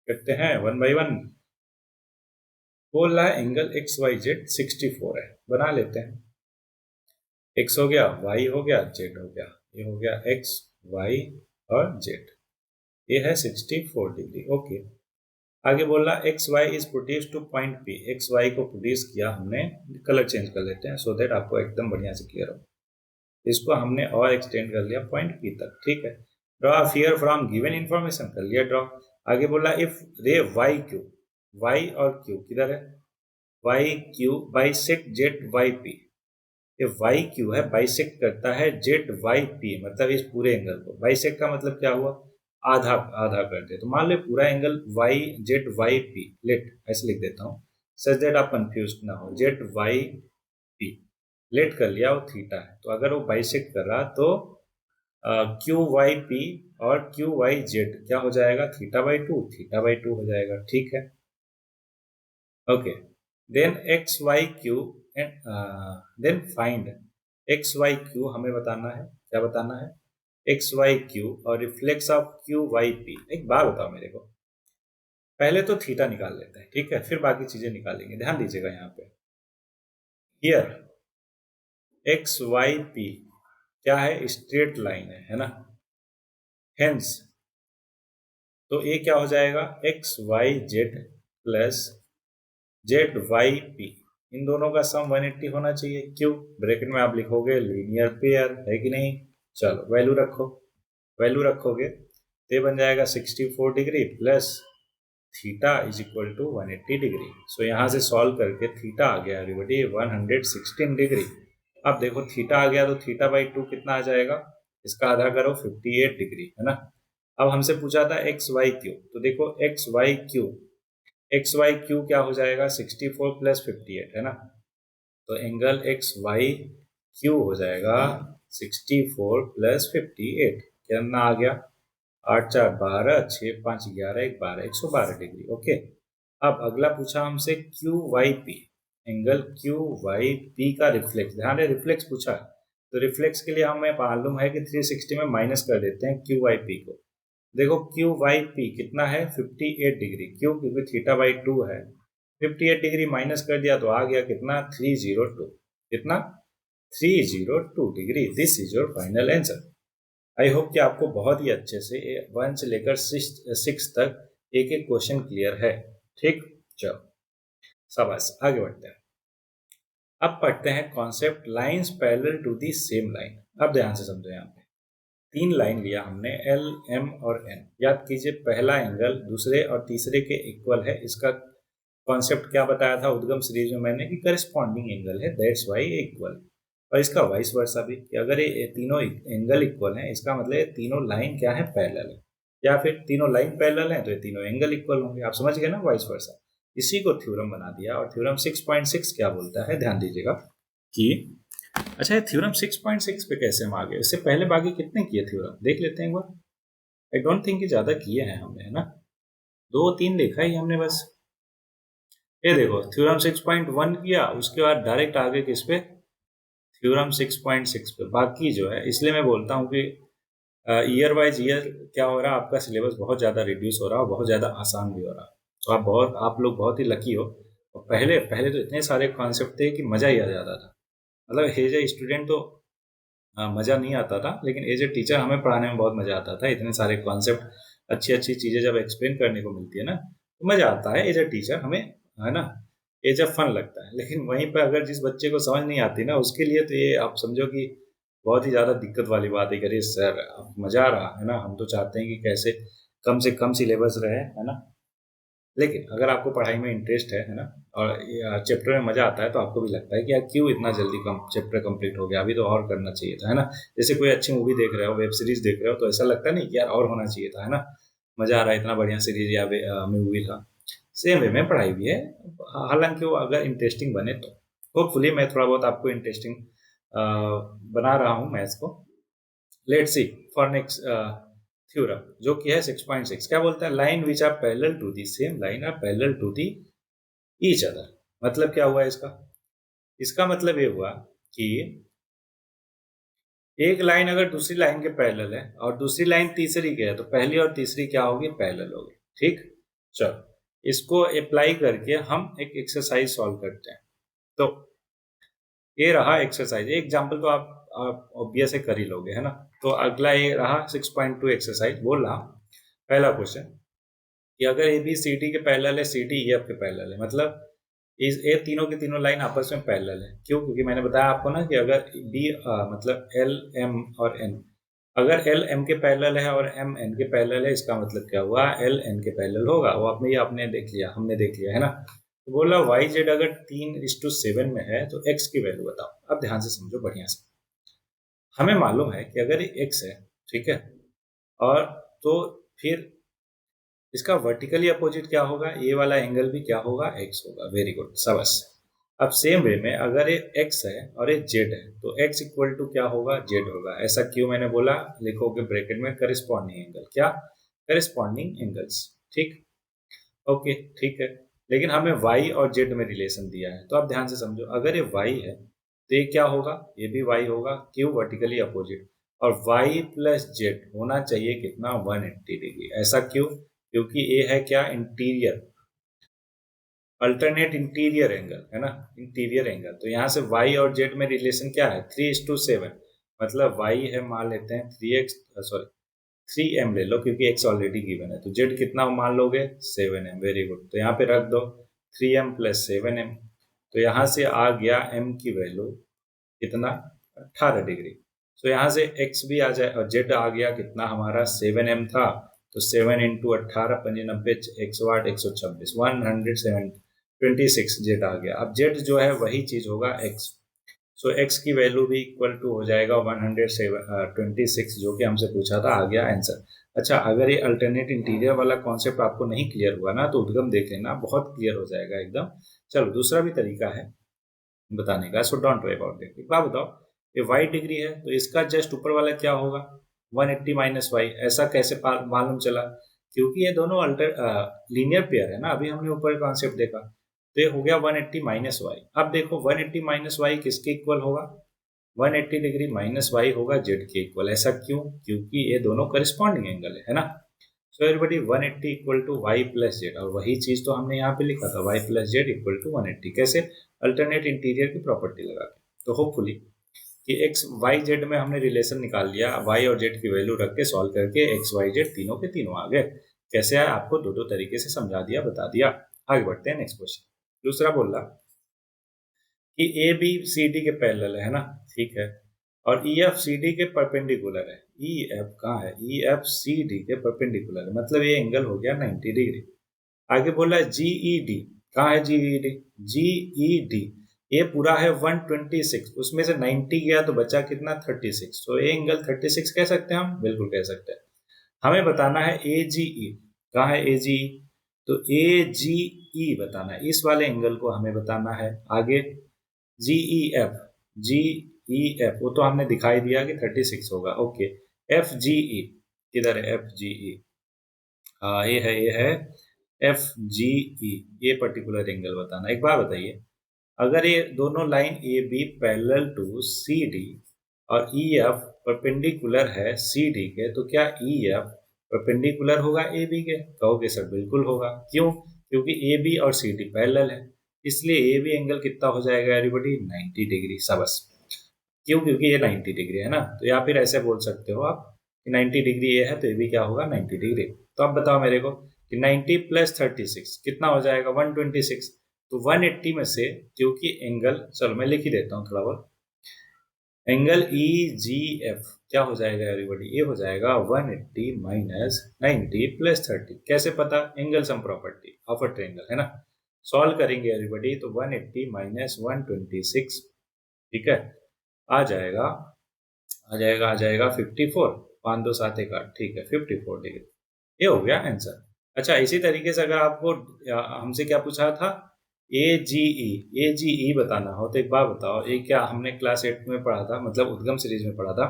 करते हैं वन बाई वन। बोल रहा है एंगल एक्स वाई जेड 64 है, बना लेते हैं, एक्स हो गया, वाई हो गया, जेड हो गया, ये हो गया एक्स वाई और जेड, ये है 64 डिग्री। ओके, आगे बोल रहा X Y is produce to point P, X Y को प्रोड्यूस किया हमने, कलर चेंज कर लेते हैं सो दैट आपको एकदम बढ़िया से क्लियर हो, इसको हमने और एक्सटेंड कर लिया पॉइंट पी तक, ठीक है। Draw a figure from given information कर लिया ड्रॉ। आगे बोला if ray Y Q, Y और क्यू किधर है, Y Q bisect Z Y P, ये वाई क्यू है बाइसेक्ट करता है जेड वाई पी, मतलब इस पूरे एंगल को, बाइसेक्ट का मतलब क्या हुआ, आधा आधा कर दे, तो मान लो पूरा angle Y Z Y P, let ऐसे लिख देता हूँ सच दैट आप कंफ्यूज ना हो, जेड वाई पी लेट कर लिया, वो थीटा है, तो अगर वो बाइसेक्ट कर रहा तो क्यू वाई पी और क्यू वाई जेड क्या हो जाएगा, theta by two, theta by two हो जाएगा, ठीक है। Okay, then X Y Q and then find X Y Q, हमें बताना है, क्या बताना है, एक्स वाई क्यू और reflex of Q Y P. एक बात बताओ मेरे को, पहले तो थीटा निकाल लेते हैं, ठीक है, फिर बाकी चीजें निकालेंगे, ध्यान दीजिएगा यहाँ पे, हियर एक्स वाई पी क्या है, स्ट्रेट लाइन है ना, हेंस तो ये क्या हो जाएगा, X Y Z plus Z Y P, इन दोनों का सम 180 होना चाहिए, क्यों, ब्रैकेट में आप लिखोगे लीनियर पेयर है कि नहीं, चलो वैल्यू रखो, वैल्यू रखोगे तो ये बन जाएगा 64 degree plus theta is equal to 180 degree. So यहाँ से सॉल्व करके थीटा आ गया एवरीबॉडी 116 डिग्री। अब देखो थीटा आ गया तो थीटा बाई 2 कितना आ जाएगा, इसका आधा करो 58 डिग्री, है ना। अब हमसे पूछा था एक्स वाई क्यू, तो देखो एक्स वाई क्यू क्या हो जाएगा, 64 प्लस 58, है ना। तो एंगल एक्स वाई क्यू हो जाएगा 64 प्लस 58, कितना आ गया, 8 4 12, 6 5 11, 112 डिग्री। ओके। अब अगला पूछा हमसे Q Y P, angle Q Y P का रिफ्लेक्स, ध्यान रहे रिफ्लेक्स पूछा है, तो रिफ्लेक्स के लिए हमें मालूम है कि 360 में माइनस कर देते हैं क्यू वाई पी को। देखो क्यू वाई पी कितना है 58 डिग्री, क्यों, क्योंकि थीटा बाई 2 है, 58 डिग्री माइनस कर दिया तो आ गया कितना 302, कितना 302 degree. This is your final answer. I hope कि आपको बहुत ही अच्छे से 1 से लेकर 6 तक एक एक क्वेश्चन क्लियर है। ठीक, चलो शाबाश, आगे बढ़ते हैं। अब पढ़ते हैं concept lines parallel to the same line. अब ध्यान से समझो, यहाँ पे 3 लाइन लिया हमने, एल एम और एन। याद कीजिए पहला एंगल दूसरे और तीसरे के इक्वल है, इसका कॉन्सेप्ट क्या बताया था उद्गम सीरीज में मैंने, कि करस्पॉन्डिंग एंगल है, दैट्स वाई इक्वल। और इसका वाइस वर्सा भी, कि अगर ये तीनों एंगल इक्वल हैं इसका मतलब ये तीनों लाइन क्या है, पैरेलल है, या फिर तीनों लाइन पैरेलल हैं तो ये तीनों एंगल इक्वल होंगे। आप समझ गए ना, वाइस वर्सा। इसी को थ्योरम बना दिया। और थ्योरम 6.6 क्या बोलता है, ध्यान दीजिएगा कि अच्छा ये थ्योरम 6.6 पे कैसे हम आ गए, इससे पहले बाकी कितने किए थ्योरम देख लेते हैं एक बार। आई डोंट थिंक कि ज्यादा किए हैं हमने, है ना, 2 3 देखा ही हमने बस। ये देखो थ्योरम 6.1 किया, उसके बाद डायरेक्ट आगे किस पे, थ्योरम 6.6 पे। बाकी जो है, इसलिए मैं बोलता हूँ कि ईयर वाइज ईयर क्या हो रहा है, आपका सिलेबस बहुत ज़्यादा रिड्यूस हो रहा है और बहुत ज़्यादा आसान भी हो रहा है। तो आप लोग बहुत ही लकी हो। और पहले पहले तो इतने सारे कॉन्सेप्ट थे कि मज़ा ही आ जाता था। मतलब एज ए स्टूडेंट तो मज़ा नहीं आता था, लेकिन एज ए टीचर हमें पढ़ाने में बहुत मज़ा आता था। इतने सारे कॉन्सेप्ट, अच्छी अच्छी चीज़ें जब एक्सप्लेन करने को मिलती है ना, तो मज़ा आता है एज ए टीचर हमें, है ना, एज अ फन लगता है। लेकिन वहीं पर अगर जिस बच्चे को समझ नहीं आती ना, उसके लिए तो ये आप समझो कि बहुत ही ज़्यादा दिक्कत वाली बात है। अरे सर अब मज़ा आ रहा है ना, हम तो चाहते हैं कि कैसे कम से कम सिलेबस रहे, है ना। लेकिन अगर आपको पढ़ाई में इंटरेस्ट है ना, और चैप्टर में मज़ा आता है, तो आपको भी लगता है कि यार क्यों इतना जल्दी कम चैप्टर कंप्लीट हो गया, अभी तो और करना चाहिए था, है ना। जैसे कोई अच्छी मूवी देख रहे हो, वेब सीरीज देख रहे हो, तो ऐसा लगता नहीं कि यार और होना चाहिए था, है ना, मज़ा आ रहा है, इतना बढ़िया सीरीज या मूवी था। सेम वे में पढ़ाई भी है, हालांकि वो अगर इंटरेस्टिंग बने तो। होपफुली मैं थोड़ा बहुत आपको इंटरेस्टिंग बना रहा हूँ मैथ्स को। Let's see for next theorem, जो कि है 6.6। क्या बोलता है, line which are parallel to the same line are parallel to the each other. मतलब क्या हुआ इसका, इसका मतलब ये हुआ कि एक लाइन अगर दूसरी लाइन के पैरेलल है और दूसरी लाइन तीसरी के है, तो पहली और तीसरी क्या होगी, पैरेलल होगी। ठीक, चलो इसको अप्लाई करके हम एक एक्सरसाइज सॉल्व करते हैं। तो ये रहा एक्सरसाइज, एग्जाम्पल तो आप ऑब्वियस है कर ही लोगे, है ना। तो अगला ये रहा 6.2 एक्सरसाइज। बोल रहा पहला क्वेश्चन कि अगर ए बी सी डी के पैरेलल है, सी डी ई एफ के पैरेलल है, मतलब इस ए तीनों की तीनों लाइन आपस में पैरेलल है। क्यों, क्योंकि मैंने बताया आपको ना कि अगर बी मतलब एल एम और एन, अगर एल एम के पैरेलल है और एम एन के पैरेलल है, इसका मतलब क्या हुआ, एल एन के पैरेलल होगा। वो आपने देख लिया, हमने देख लिया, है ना। तो बोला वाई जेड अगर 3:7 में है तो एक्स की वैल्यू बताओ। अब ध्यान से समझो बढ़िया से, हमें मालूम है कि अगर ये एक्स है, ठीक है, और तो फिर इसका वर्टिकली अपोजिट क्या होगा, ये वाला एंगल भी क्या होगा, एक्स होगा। वेरी गुड, सबस। अब सेम वे में अगर ये एक्स है और ये जेड है, तो एक्स इक्वल टू क्या होगा, जेड होगा। ऐसा क्यों मैंने बोला, लिखोगे ब्रैकेट में करिस्पॉन्डिंग एंगल, क्या, करिस्पॉन्डिंग एंगल्स। ठीक, ओके, ठीक है। लेकिन हमें y और z में रिलेशन दिया है, तो आप ध्यान से समझो, अगर ये y है तो ये क्या होगा, ये भी y होगा। क्यों, वर्टिकली अपोजिट। और y प्लस जेड होना चाहिए कितना, 180 डिग्री। ऐसा क्यों, क्योंकि ये है क्या, इंटीरियर, अल्टरनेट इंटीरियर एंगल, है ना, इंटीरियर एंगल। तो यहाँ से y और z में रिलेशन क्या है, 3:7। मतलब y है, मान लेते हैं 3x, सॉरी 3m ले लो, क्योंकि x ऑलरेडी गिवन है। तो z कितना मान लोगे, 7m। वेरी गुड, तो यहाँ पे रख दो 3m प्लस 7m। तो यहाँ से आ गया m की वैल्यू कितना, 18 डिग्री। तो यहाँ से x भी आ जाए और z आ गया कितना हमारा, 7m था, तो 7 इंटू 18 पंजे 90 108 126 126 जेड आ गया। अब जेड जो है वही चीज होगा एक्स। सो एक्स की वैल्यू भी इक्वल टू हो जाएगा 126 जो कि हमसे पूछा था, आ गया आंसर। अच्छा, अगर ये अल्टरनेट इंटीरियर वाला कॉन्सेप्ट आपको नहीं क्लियर हुआ ना तो उद्गम देख लेना, बहुत क्लियर हो जाएगा एकदम। चलो दूसरा भी तरीका है बताने का, so don't worry about it. एक बात बताओ, ये वाई डिग्री है तो इसका जस्ट ऊपर वाला क्या होगा, 180 माइनस वाई। ऐसा कैसे मालूम चला? क्योंकि ये दोनों अल्टर लीनियर पेयर है ना, अभी हमने ऊपर कॉन्सेप्ट देखा। तो ये हो गया 180 माइनस वाई। अब देखो 180 माइनस वाई किसके इक्वल होगा, 180 डिग्री माइनस वाई होगा जेड के इक्वल। ऐसा क्यों? क्योंकि ये दोनों करस्पॉन्डिंग एंगल है ना। So everybody 180 equal to y plus z, और वही चीज तो हमने यहाँ पे लिखा था, y plus z equal to 180। कैसे? अल्टरनेट इंटीरियर की प्रॉपर्टी लगा के। तो होपफुली कि एक्स वाई जेड में हमने रिलेशन निकाल लिया, वाई और जेड की वैल्यू रख के सॉल्व करके एक्स वाई जेड तीनों के तीनों आ गए। कैसे आया आपको दो दो तरीके से समझा दिया, बता दिया। आगे बढ़ते हैं नेक्स्ट क्वेश्चन। दूसरा बोल रहा कि ए बी सी डी के पैरेलल है ना, ठीक है, और ई एफ सी डी के परपेंडिकुलर है। ई एफ कहाँ है? ई एफ सी डी के परपेंडिकुलर है, मतलब ये एंगल हो गया 90 डिग्री। आगे बोला है जी ई डी, कहाँ है जी ई डी? जी ई डी ये पूरा है 126, उसमें से 90 गया तो बचा कितना, 36। तो ये एंगल 36 कह सकते हैं हम, बिल्कुल कह सकते हैं। हमें बताना है ए जी ई, कहाँ है ए जी ई? तो ए जी ई बताना है, इस वाले एंगल को हमें बताना है। आगे जी ई एफ, जी ई एफ वो तो हमने दिखाई दिया कि 36 होगा, ओके। एफ जी ई किधर है? एफ जी ई, हाँ ये है एफ जी ई, ये पर्टिकुलर एंगल बताना। एक बात बताइए, अगर ये दोनों line A B parallel to C D और ई एफ परपेंडिकुलर है सी डी के, तो क्या ई एफ परपेंडिकुलर होगा ए बी के? कहोगे सर बिल्कुल होगा। क्यों? क्योंकि ए बी और सी डी पैरेलल है, इसलिए ए बी एंगल कितना हो जाएगा एवरीबॉडी? 90 डिग्री। सबस क्यों? क्योंकि ये 90 डिग्री है ना। तो या फिर ऐसे बोल सकते हो आप कि 90 डिग्री ये है तो ये भी क्या होगा? 90 डिग्री। तो अब बताओ मेरे को कि 90 प्लस 36 कितना हो जाएगा? 126। तो 180 में से, क्योंकि एंगल, चलो मैं लिख ही देता हूँ थोड़ा बहुत, एंगल ई जी एफ क्या हो जाएगा एवरीबॉडी? ये हो जाएगा 180 माइनस 90 प्लस 30। कैसे पता? Angle sum property of a triangle है ना। सॉल्व करेंगे एवरीबॉडी, तो 180 माइनस 126, ठीक है, आ जाएगा 54। 5 2 7 1 8, ठीक है, 54 डिग्री। ये हो गया आंसर। अच्छा, इसी तरीके से अगर आपको हमसे क्या पूछा था, ए जी ई बताना हो, तो एक बार बताओ, ये क्या हमने क्लास 8 में पढ़ा था, मतलब उद्गम सीरीज में पढ़ा था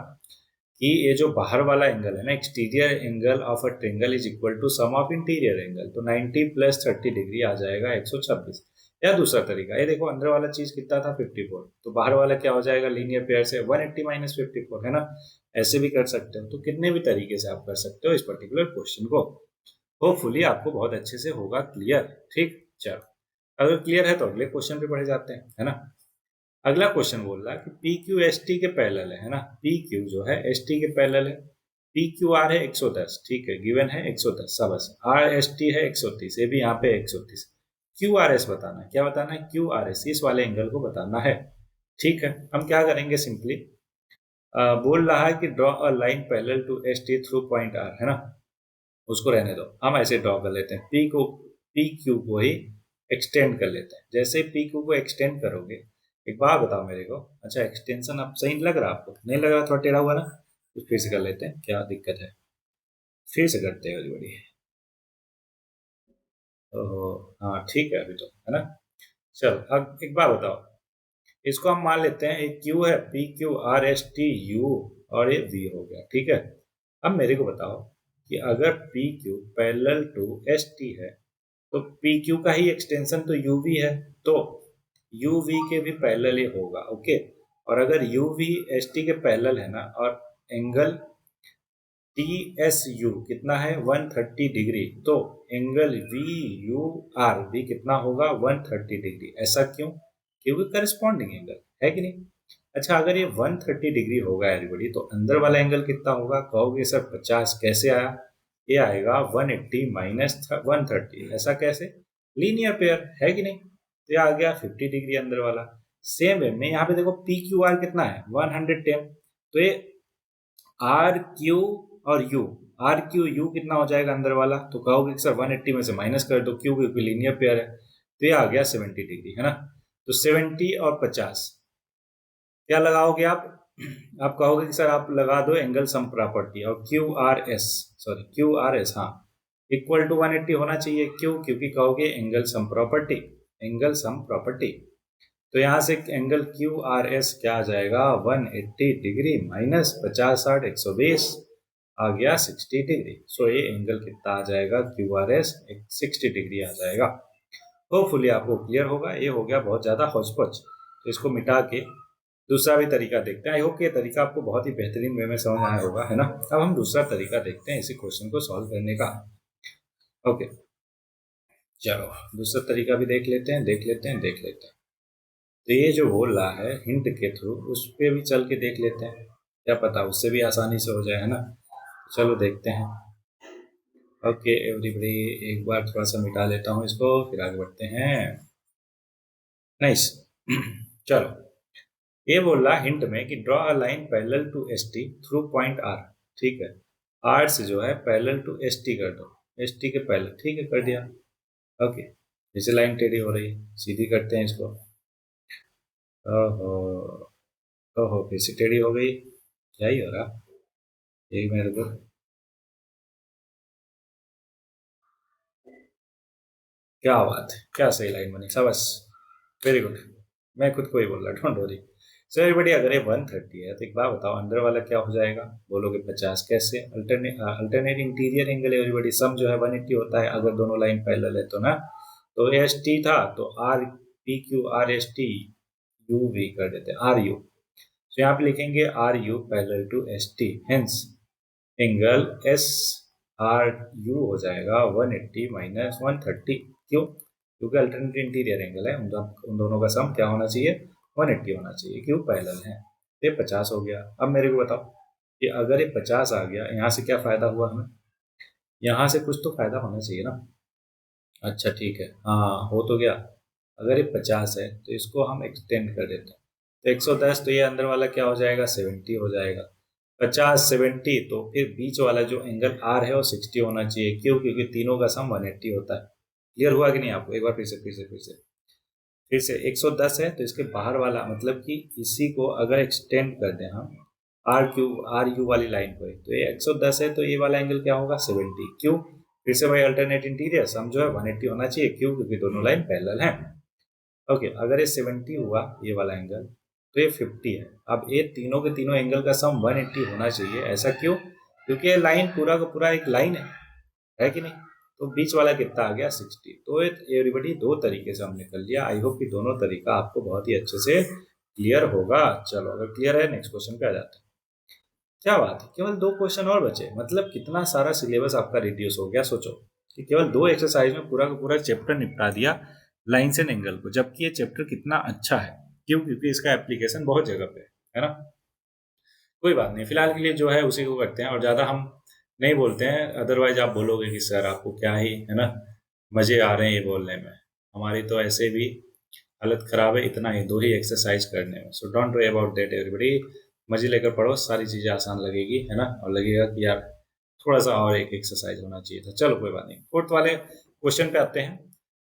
कि ये जो बाहर वाला एंगल है ना, exterior angle of a triangle is equal to sum of interior angle. तो 90 प्लस 30 डिग्री आ जाएगा 126। या दूसरा तरीका, ये देखो अंदर वाला चीज कितना था, 54, तो बाहर वाला क्या हो जाएगा लीनियर पेयर से, 180 माइनस 54 है ना। ऐसे भी कर सकते हो, तो कितने भी तरीके से आप कर सकते हो इस पर्टिकुलर क्वेश्चन को। होपफुली आपको बहुत अच्छे से होगा क्लियर, ठीक। चलो, अगर क्लियर है तो अगले क्वेश्चन पे बढ़ जाते हैं, है ना। अगला क्वेश्चन बोल रहा है कि पी क्यू एस टी के पैरेलल है ना। पी क्यू जो है एस टी के पैरेलल है। पी क्यू आर है 110, ठीक है, गिवन है 110, सबस। आर एस टी है 130, ये भी यहाँ पे 130। क्यू आर एस बताना है, क्या बताना है? क्यू आर एस, इस वाले एंगल को बताना है, ठीक है। हम क्या करेंगे, सिंपली बोल रहा है कि draw a line parallel to S T through point R, है ना। उसको रहने दो, हम ऐसे ड्रॉ कर लेते हैं, पी क्यू को ही एक्सटेंड कर लेते हैं। जैसे पी क्यू को एक्सटेंड करोगे, एक बात बताओ मेरे को, अच्छा एक्सटेंशन अब सही लग रहा आपको? नहीं लग रहा, थोड़ा टेढ़ा हुआ ना, तो फिर से कर लेते हैं, क्या दिक्कत है, फिर से करते हैं बड़ी। ओहो, हाँ ठीक है अभी तो, है ना। चलो अब एक बात बताओ, इसको हम मान लेते हैं एक क्यू है, P Q R S T you, और ये वी हो गया, ठीक है। अब मेरे को बताओ कि अगर P Q parallel to S T है, तो पी क्यू का ही एक्सटेंशन तो यू वी है, तो यू वी के भी पैरेलल ही होगा, ओके। और अगर यू वी एस टी के पैरेलल है ना, और एंगल टी एस यू कितना है, 130 डिग्री, तो एंगल वी यू आर भी कितना होगा, 130 डिग्री। ऐसा क्यों? क्योंकि करस्पॉन्डिंग एंगल है कि नहीं। अच्छा, अगर ये 130 डिग्री होगा एवरीबॉडी, तो अंदर वाला एंगल कितना होगा? कहोगे सर 50, कैसे आया? ये आएगा 180 माइनस 130। ऐसा कैसे? लीनियर पेयर है कि नहीं। तो ये आ गया 50 डिग्री अंदर वाला। सेम वे में यहाँ पे देखो पी क्यू आर कितना है, 110। तो ये आर क्यू और यू, आर क्यू यू कितना हो जाएगा अंदर वाला, तो कहोगे कि सर 180 में से माइनस कर दो, क्यू क्योंकि लीनियर पेयर है, तो ये आ गया 70 डिग्री, है ना। तो 70 और 50 क्या लगाओगे आप कहोगे कि सर आप लगा दो एंगल सम प्रॉपर्टी, और Q R S, sorry Q R S, हाँ, इक्वल टू 180 होना चाहिए, क्यों, क्योंकि कहोगे angle sum property, angle sum property. तो यहाँ से एंगल क्यू आर एस क्या आ जाएगा, 180 डिग्री माइनस 50 60 120 आ गया 60 डिग्री। सो ये एंगल कितना आ जाएगा, क्यू आर एस 60 डिग्री आ जाएगा। होपफुली आपको क्लियर होगा। ये हो गया बहुत ज़्यादा hodgepodge, तो इसको मिटा के दूसरा भी तरीका देखते हैं। आई होप कि ये तरीका आपको बहुत ही बेहतरीन वे में समझ आया होगा, है ना। अब हम दूसरा तरीका देखते हैं इसी क्वेश्चन को सॉल्व करने का। ओके, चलो दूसरा तरीका भी देख लेते हैं। तो ये जो बोल रहा है हिंट के थ्रू, उस पर भी चल के देख लेते हैं, क्या पता उससे भी आसानी से हो जाए, है ना। चलो देखते हैं। ओके एवरीबॉडी, एक बार थोड़ा सा मिटा लेता हूँ इसको, फिर आगे बढ़ते हैं। नाइस। चलो, ये बोल रहा हिंट में कि draw a line parallel to S T through point R. ठीक है, आर से जो है पैरेलल टू एस टी कर दो, एस टी के पैरेलल, ठीक है, कर दिया। ओके, जैसे लाइन टेढ़ी हो रही है, सीधी करते हैं इसको। ओहो, ओहो, फिर से टेढ़ी हो गई, क्या ही हो रहा, एक मिनट को। क्या बात है, क्या सही लाइन बनी, शाबाश, वेरी गुड। मैं खुद को ही बोल रहा, डोंट वरी। सो एवरीबॉडी, अगर ये 130 है तो एक बात बताओ, अंदर वाला क्या हो जाएगा, बोलोगे 50, कैसे, अल्टरनेट इंटीरियर एंगल एवरीबॉडी, सम जो है 180 होता है अगर दोनों लाइन पैरेलल है तो ना। तो एस टी था तो R P Q R S T U भी कर देते, आर यू। तो यहाँ पे लिखेंगे R U parallel to S T, hence angle S R U हो जाएगा 180 माइनस 130। क्यों, क्योंकि अल्टरनेट इंटीरियर एंगल है, उन दोनों का सम क्या होना चाहिए, 180 होना चाहिए, क्यों पैरेलल है। ये 50 हो गया। अब मेरे को बताओ कि अगर ये 50 आ गया, यहाँ से क्या फायदा हुआ हमें, यहाँ से कुछ तो फायदा होना चाहिए ना। अच्छा ठीक है, हाँ हो तो गया। अगर ये 50 है तो इसको हम एक्सटेंड कर देते हैं, तो 110, तो ये अंदर वाला क्या हो जाएगा, 70 हो जाएगा। 50 70, तो फिर बीच वाला जो एंगल आर है वो 60 होना चाहिए, क्यों, क्योंकि तीनों का सम 180 होता है। क्लियर हुआ कि नहीं आपको, एक बार फिर से 110 है तो इसके बाहर वाला, मतलब कि इसी को अगर एक्सटेंड कर दें हम आर यू वाली लाइन को, तो ये 110 है तो ये वाला एंगल क्या होगा, 70। क्यों, फिर से भाई अल्टरनेट इंटीरियर, सम जो है 180 होना चाहिए, क्यों, क्योंकि दोनों लाइन पैरेलल हैं। ओके, अगर ये 70 हुआ ये वाला एंगल, तो ये 50 है। अब ये तीनों के तीनों एंगल का सम 180 होना चाहिए, ऐसा क्यों, क्योंकि ये लाइन पूरा का पूरा एक लाइन है कि नहीं। तो बीच वाला कितना आ गया, 60। तो एवरीबॉडी दो तरीके से हमने कर लिया। आई होप कि दोनों तरीका आपको बहुत ही अच्छे से क्लियर होगा। चलो, अगर क्लियर है नेक्स्ट क्वेश्चन पे आ जाते हैं। क्या बात है, केवल 2 क्वेश्चन और बचे, मतलब कितना सारा सिलेबस आपका रिड्यूस हो गया। सोचो कि केवल 2 एक्सरसाइज में पूरा का पूरा चैप्टर निपटा दिया लाइन्स एंड एंगल को, जबकि ये चैप्टर कितना अच्छा है। क्यों, क्योंकि इसका एप्लीकेशन बहुत जगह पे है ना। कोई बात नहीं, फिलहाल के लिए जो है उसी को करते हैं और ज़्यादा हम नहीं बोलते हैं, अदरवाइज आप बोलोगे कि सर आपको क्या ही, है ना, मज़े आ रहे हैं ये बोलने में, हमारी तो ऐसे भी हालत ख़राब है, इतना ही 2 ही एक्सरसाइज करने में। So don't worry about that everybody, मज़े लेकर पढ़ो, सारी चीज़ें आसान लगेगी, है ना, और लगेगा कि यार थोड़ा सा और एक एक्सरसाइज होना चाहिए था। चलो कोई बात नहीं, फोर्थ वाले क्वेश्चन पे आते हैं।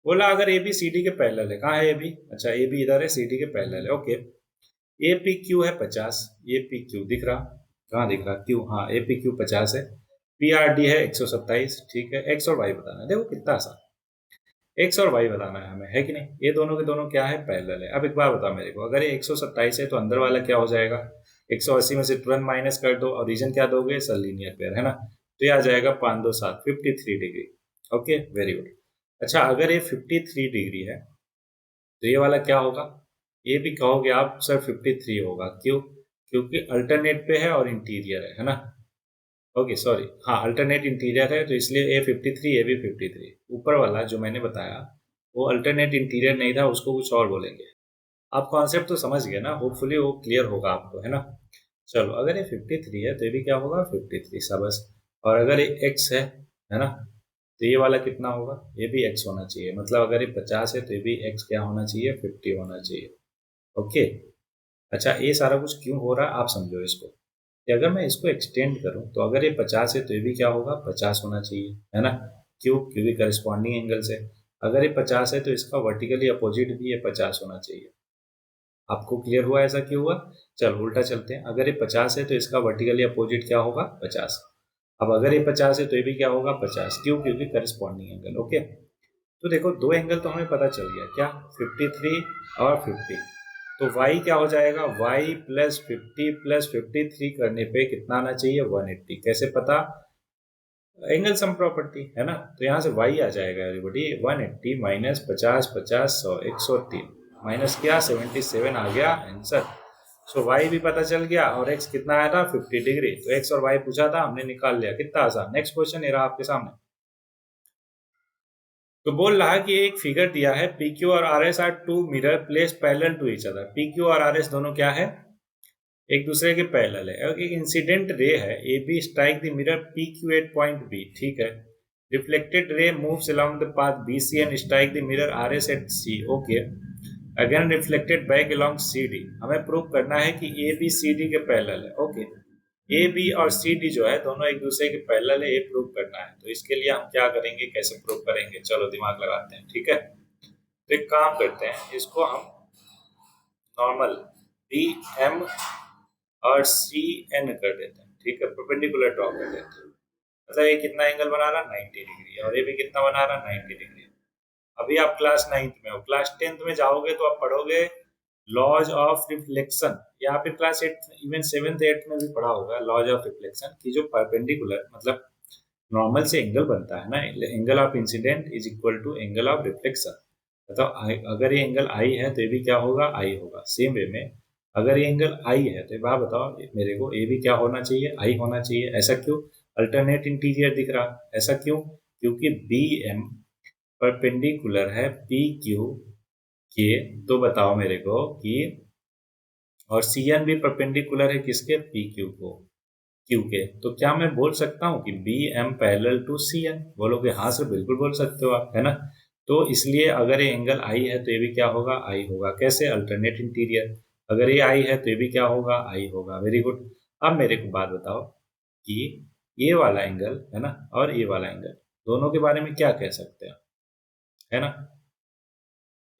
बोला अगर ए बी सी डी के पैरेलल है, कहाँ है ए बी, अच्छा ए बी इधर है, सी डी के पैरेलल है। ओके, ए पी क्यू है 50, ए पी क्यू दिख रहा, कहाँ दिख रहा, क्यू, हाँ ए पी क्यू 50 है। पी आर डी है 127, ठीक है। एक्स और वाई बताना है, देखो कितना आसान, एक्स और वाई बताना है हमें, है कि नहीं। ये दोनों के दोनों क्या है, पैरेलल है। अब एक बार बताओ मेरे को, अगर ये 127 है तो अंदर वाला क्या हो जाएगा, 180 में से तुरंत माइनस कर दो और रीजन क्या दोगे, सर लीनियर पेयर, है ना। तो ये आ जाएगा 5 2 7 53 डिग्री। Okay very good. अच्छा, अगर ये 53 डिग्री है तो ये वाला क्या होगा, ये भी कहोगे आप सर 53 होगा, क्यों, क्योंकि अल्टरनेट पे है और इंटीरियर है ना। ओके सॉरी, हाँ अल्टरनेट इंटीरियर है तो इसलिए ए 53 ए भी 53। ऊपर वाला जो मैंने बताया वो अल्टरनेट इंटीरियर नहीं था, उसको कुछ और बोलेंगे। आप कॉन्सेप्ट तो समझ गए ना, होपफुली वो क्लियर होगा आपको, है ना। चलो, अगर ये 53 है तो ये भी क्या होगा, 53 सा बस। और अगर ये x है ना, तो ये वाला कितना होगा, ये भी x होना चाहिए, मतलब अगर ये 50 है तो ये भी x क्या होना चाहिए, 50 होना चाहिए। ओके, अच्छा ये सारा कुछ क्यों हो रहा है आप समझो इसको। कि अगर मैं इसको एक्सटेंड करूं तो अगर ये 50 है तो ये भी क्या होगा, 50 होना चाहिए, है ना। क्यों? क्योंकि करस्पॉन्डिंग एंगल से। अगर ये 50 है तो इसका वर्टिकली अपोजिट भी ये 50 होना चाहिए। आपको क्लियर हुआ ऐसा क्यों हुआ? चलो उल्टा चलते हैं। अगर ये 50 है तो इसका वर्टिकली अपोजिट क्या होगा, 50। अब अगर ये 50 है तो ये भी क्या होगा, 50। क्यों? क्योंकि करस्पॉन्डिंग एंगल। ओके, तो देखो दो एंगल तो हमें पता चल गया, क्या? 53 और 50। तो y क्या हो जाएगा, y प्लस 50 प्लस 53 करने पे कितना आना चाहिए, 180। कैसे पता? एंगल सम प्रॉपर्टी, है ना। तो यहाँ से y आ जाएगा एवरीबॉडी, 180 माइनस 50 50 100 103 माइनस क्या, 77 आ गया आंसर। सो y भी पता चल गया और x कितना आया था, 50 डिग्री। तो x और y पूछा था, हमने निकाल लिया। कितना आसान। नेक्स्ट क्वेश्चन ये रहा आपके सामने। तो बोल रहा है कि एक फिगर दिया है, PQ और RS are two mirror place parallel to each other. PQ और RS दोनों क्या है, एक दूसरे के पैरेलल है। और एक इंसिडेंट रे है, AB strike the mirror PQ at point B, ठीक है। Reflected ray moves along the path BC and strike the mirror RS at C, okay. Again reflected back along CD। हमें प्रूव करना है कि AB CD के पैरेलल है, ओके। ए बी और सी डी जो है दोनों एक दूसरे के पैरेलल है, ये प्रूव करना है। तो इसके लिए हम क्या करेंगे, कैसे प्रूव करेंगे, चलो दिमाग लगाते हैं, ठीक है। तो एक काम करते हैं, इसको हम नॉर्मल बी एम और सी एन कर देते हैं, ठीक है। परपेंडिकुलर ड्रॉ कर देते हैं। मतलब ये कितना एंगल बना रहा, 90 डिग्री, और ये भी कितना बना रहा, 90 डिग्री। अभी आप क्लास 9th में हो, क्लास 10th में जाओगे तो आप पढ़ोगे लॉज ऑफ रिफ्लेक्शन, या फिर क्लास 8 इवन 7th 8th में भी पढ़ा होगा लॉज ऑफ रिफ्लेक्शन की, जो परपेंडिकुलर मतलब नॉर्मल से एंगल बनता है ना, angle of incident is equal to angle of reflection. मतलब अगर ये एंगल आई है तो ये भी क्या होगा, आई होगा। सेम वे में अगर ये एंगल आई है तो बात बताओ मेरे को, ये भी क्या होना चाहिए, आई होना चाहिए। ऐसा क्यों? अल्टरनेट इंटीरियर दिख रहा, ऐसा क्यों? क्योंकि बी एम परपेंडिकुलर है पी क्यू के। तो बताओ मेरे को कि, और सी एन भी परपेंडिकुलर है किसके, पी क्यू को, क्यू के। तो क्या मैं बोल सकता हूँ कि B M parallel to C N? बोलोगे हाँ सर, बिल्कुल बोल सकते हो आप, है ना। तो इसलिए अगर ये एंगल आई है तो ये भी क्या होगा, आई होगा। कैसे? Alternate interior. अगर ये आई है तो ये भी क्या होगा, आई होगा। Very good. अब मेरे को बात बताओ कि ये वाला एंगल है ना, और ये वाला एंगल, दोनों के बारे में क्या कह सकते हैं, है ना।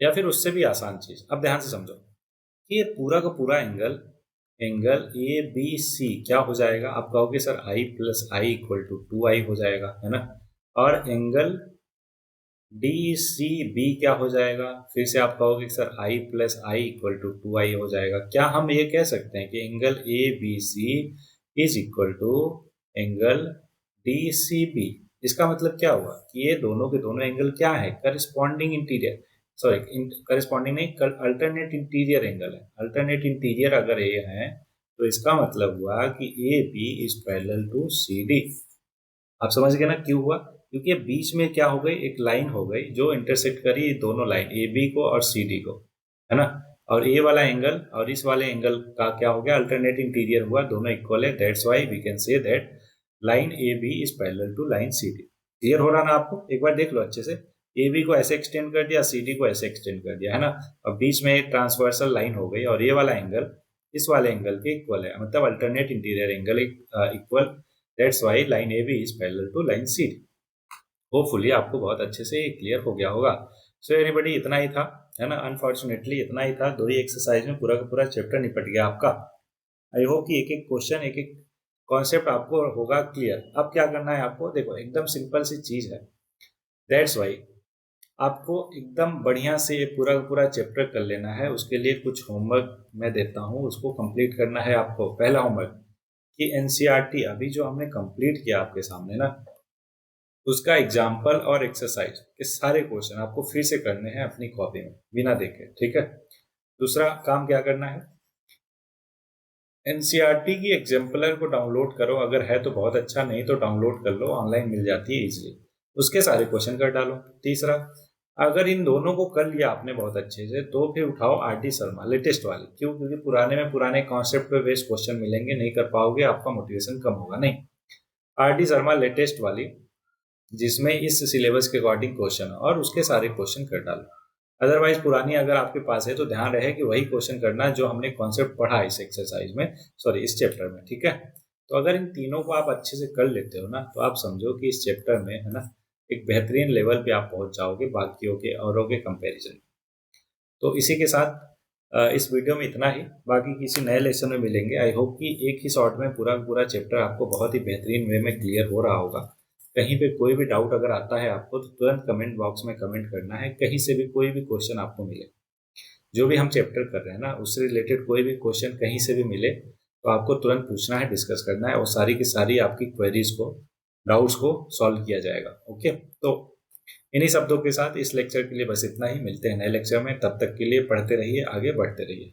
या फिर उससे भी आसान चीज, अब ध्यान से समझो कि ये पूरा का पूरा angle, angle A B C क्या हो जाएगा। आप कहोगे sir i plus i equal to 2i हो जाएगा, है ना। और एंगल डी सी बी क्या हो जाएगा, फिर से आप कहोगे sir i plus i equal to 2i हो जाएगा। क्या हम ये कह सकते हैं कि angle A B C is equal to angle D C B? इसका मतलब क्या हुआ कि ये दोनों के दोनों एंगल क्या है, करस्पॉन्डिंग इंटीरियर, सॉरी करस्पॉन्डिंग नहीं, अल्टरनेट इंटीरियर एंगल है। अल्टरनेट इंटीरियर अगर ये है तो इसका मतलब हुआ कि A B is parallel to C D. आप समझ गए ना क्यों हुआ? क्योंकि बीच में क्या हो गई, एक लाइन हो गई जो इंटरसेक्ट करी दोनों लाइन ए बी को और सी डी को, है ना। और ए वाला एंगल और इस वाले एंगल का क्या हो गया, अल्टरनेट इंटीरियर हुआ, दोनों इक्वल है। That's why we can say that line A B is parallel to line C D. Clear हो रहा ना आपको? एक बार देख लो अच्छे से। ए बी को ऐसे एक्सटेंड कर दिया, सी डी को ऐसे एक्सटेंड कर दिया, है ना। और बीच में एक ट्रांसवर्सल लाइन हो गई, और ये वाला एंगल इस वाले एंगल के इक्वल है, मतलब alternate interior angle equal. That's why line A B is parallel to line C D. Hopefully आपको बहुत अच्छे से क्लियर हो गया होगा। सो एनीबॉडी, इतना ही था, है ना। अनफॉर्चुनेटली इतना ही था, दो ही एक्सरसाइज में पूरा का पूरा चैप्टर निपट गया आपका। आई होप कि एक एक क्वेश्चन, एक एक कॉन्सेप्ट आपको होगा क्लियर। अब क्या करना है आपको, देखो एकदम सिंपल सी चीज है। दैट्स वाई आपको एकदम बढ़िया से पूरा का पूरा चैप्टर कर लेना है। उसके लिए कुछ होमवर्क मैं देता हूँ, उसको कंप्लीट करना है आपको। पहला होमवर्क कि एनसीईआरटी अभी जो हमने कंप्लीट किया आपके सामने ना, उसका एग्जाम्पल और एक्सरसाइज के सारे क्वेश्चन आपको फिर से करने हैं अपनी कॉपी में बिना देखे, ठीक है। दूसरा काम क्या करना है, एनसीईआरटी की एग्जाम्पलर को डाउनलोड करो, अगर है तो बहुत अच्छा, नहीं तो डाउनलोड कर लो, ऑनलाइन मिल जाती है इजीली। उसके सारे क्वेश्चन कर डालो। तीसरा, अगर इन दोनों को कर लिया आपने बहुत अच्छे से, तो फिर उठाओ आरटी शर्मा लेटेस्ट वाली। क्यों? क्योंकि पुराने में पुराने कॉन्सेप्ट पे बेस्ड क्वेश्चन मिलेंगे, नहीं कर पाओगे, आपका मोटिवेशन कम होगा। नहीं, आरटी शर्मा लेटेस्ट वाली, जिसमें इस सिलेबस के अकॉर्डिंग क्वेश्चन और उसके सारे क्वेश्चन कर डालो। अदरवाइज पुरानी अगर आपके पास है तो ध्यान रहे कि वही क्वेश्चन करना जो हमने कॉन्सेप्ट पढ़ा इस एक्सरसाइज में, सॉरी इस चैप्टर में, ठीक है। तो अगर इन तीनों को आप अच्छे से कर लेते हो ना, तो आप समझो कि इस चैप्टर में, है ना, एक बेहतरीन लेवल पे आप पहुंच जाओगे बाकियों के औरों के कंपैरिजन। तो इसी के साथ इस वीडियो में इतना ही, बाकी किसी नए लेसन में मिलेंगे। आई होप कि एक ही शॉट में पूरा पूरा चैप्टर आपको बहुत ही बेहतरीन वे में क्लियर हो रहा होगा। कहीं पे कोई भी डाउट अगर आता है आपको तो तुरंत कमेंट बॉक्स में कमेंट करना है। कहीं से भी कोई भी क्वेश्चन आपको मिले, जो भी हम चैप्टर कर रहे हैं ना उससे रिलेटेड कोई भी क्वेश्चन कहीं से भी मिले तो आपको तुरंत पूछना है, डिस्कस करना है और सारी की सारी आपकी क्वेरीज को, डाउट्स को सॉल्व किया जाएगा। ओके, तो इन्हीं शब्दों के साथ इस लेक्चर के लिए बस इतना ही। मिलते हैं नए लेक्चर में, तब तक के लिए पढ़ते रहिए, आगे बढ़ते रहिए।